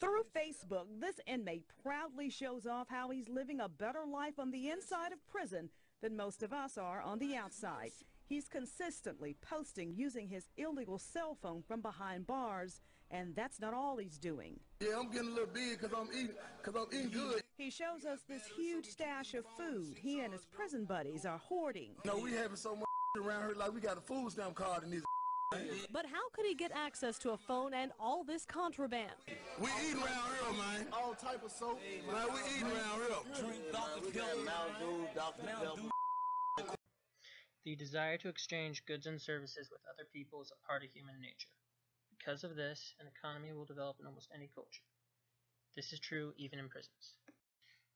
Through Facebook, this inmate proudly shows off how he's living a better life on the inside of prison than most of us are on the outside. He's consistently posting using his illegal cell phone from behind bars, and that's not all he's doing. Yeah, I'm getting a little big because I'm eating good. He shows us this huge stash of food he and his prison buddies are hoarding. No, we having so much around here, like we got a food stamp card in this. But how could he get access to a phone and all this contraband? We eating around here, man. All type of soap. Man, we eating around here. Drink Dr. Pepper. The desire to exchange goods and services with other people is a part of human nature. Because of this, an economy will develop in almost any culture. This is true even in prisons.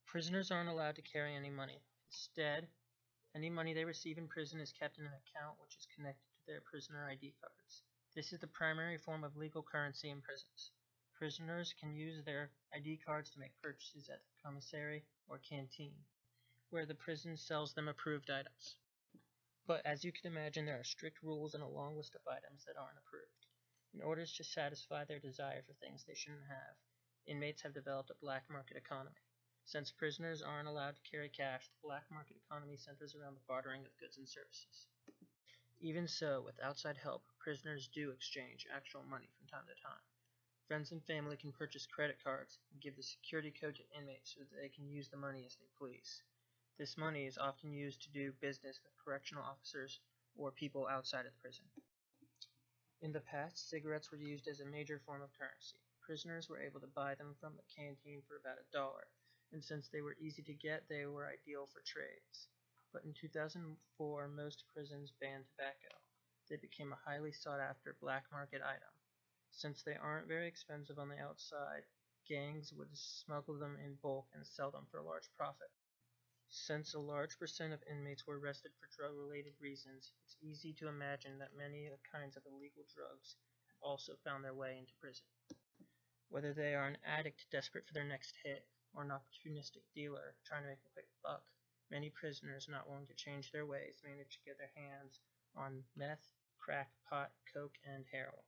Prisoners aren't allowed to carry any money. Instead, any money they receive in prison is kept in an account which is connected to their prisoner ID cards. This is the primary form of legal currency in prisons. Prisoners can use their ID cards to make purchases at the commissary or canteen, where the prison sells them approved items. But as you can imagine, there are strict rules and a long list of items that aren't approved. In order to satisfy their desire for things they shouldn't have, inmates have developed a black market economy. Since prisoners aren't allowed to carry cash, the black market economy centers around the bartering of goods and services. Even so, with outside help, prisoners do exchange actual money from time to time. Friends and family can purchase credit cards and give the security code to inmates so that they can use the money as they please. This money is often used to do business with correctional officers or people outside of the prison. In the past, cigarettes were used as a major form of currency. Prisoners were able to buy them from the canteen for about $1, and since they were easy to get, they were ideal for trades. But in 2004, most prisons banned tobacco. They became a highly sought-after black market item. Since they aren't very expensive on the outside, gangs would smuggle them in bulk and sell them for a large profit. Since a large percent of inmates were arrested for drug-related reasons, it's easy to imagine that many kinds of illegal drugs have also found their way into prison. Whether they are an addict desperate for their next hit or an opportunistic dealer trying to make a quick buck, many prisoners not willing to change their ways manage to get their hands on meth, crack, pot, coke, and heroin.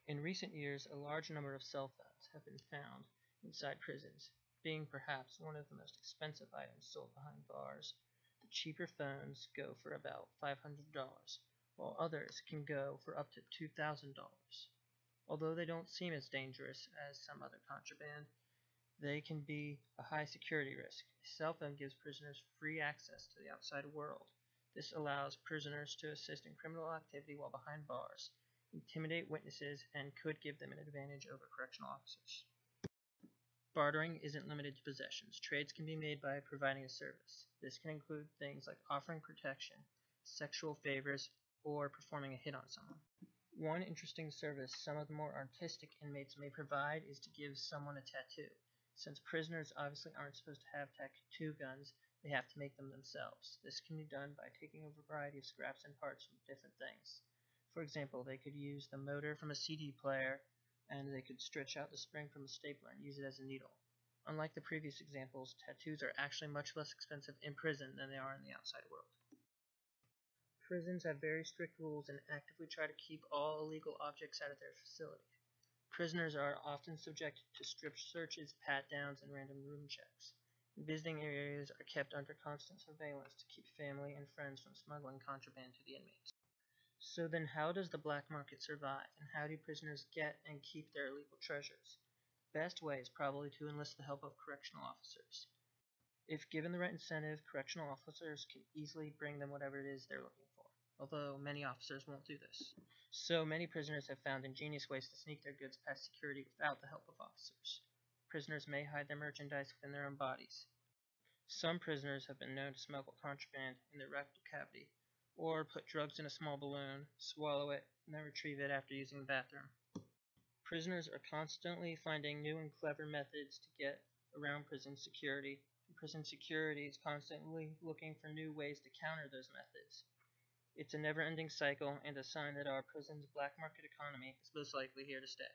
In recent years, a large number of cell phones have been found inside prisons, being perhaps one of the most expensive items sold behind bars. The cheaper phones go for about $500, while others can go for up to $2,000. Although they don't seem as dangerous as some other contraband, they can be a high security risk. A cell phone gives prisoners free access to the outside world. This allows prisoners to assist in criminal activity while behind bars, intimidate witnesses, and could give them an advantage over correctional officers. Bartering isn't limited to possessions. Trades can be made by providing a service. This can include things like offering protection, sexual favors, or performing a hit on someone. One interesting service some of the more artistic inmates may provide is to give someone a tattoo. Since prisoners obviously aren't supposed to have tattoo guns, they have to make them themselves. This can be done by taking a variety of scraps and parts from different things. For example, they could use the motor from a CD player, and they could stretch out the spring from a stapler and use it as a needle. Unlike the previous examples, tattoos are actually much less expensive in prison than they are in the outside world. Prisons have very strict rules and actively try to keep all illegal objects out of their facility. Prisoners are often subjected to strip searches, pat-downs, and random room checks. Visiting areas are kept under constant surveillance to keep family and friends from smuggling contraband to the inmates. So then how does the black market survive, and how do prisoners get and keep their illegal treasures? The best way is probably to enlist the help of correctional officers. If given the right incentive, correctional officers can easily bring them whatever it is they're looking for, although many officers won't do this. So many prisoners have found ingenious ways to sneak their goods past security without the help of officers. Prisoners may hide their merchandise within their own bodies. Some prisoners have been known to smuggle contraband in their rectal cavity, or put drugs in a small balloon, swallow it, and then retrieve it after using the bathroom. Prisoners are constantly finding new and clever methods to get around prison security, and prison security is constantly looking for new ways to counter those methods. It's a never-ending cycle and a sign that our prison's black market economy is most likely here to stay.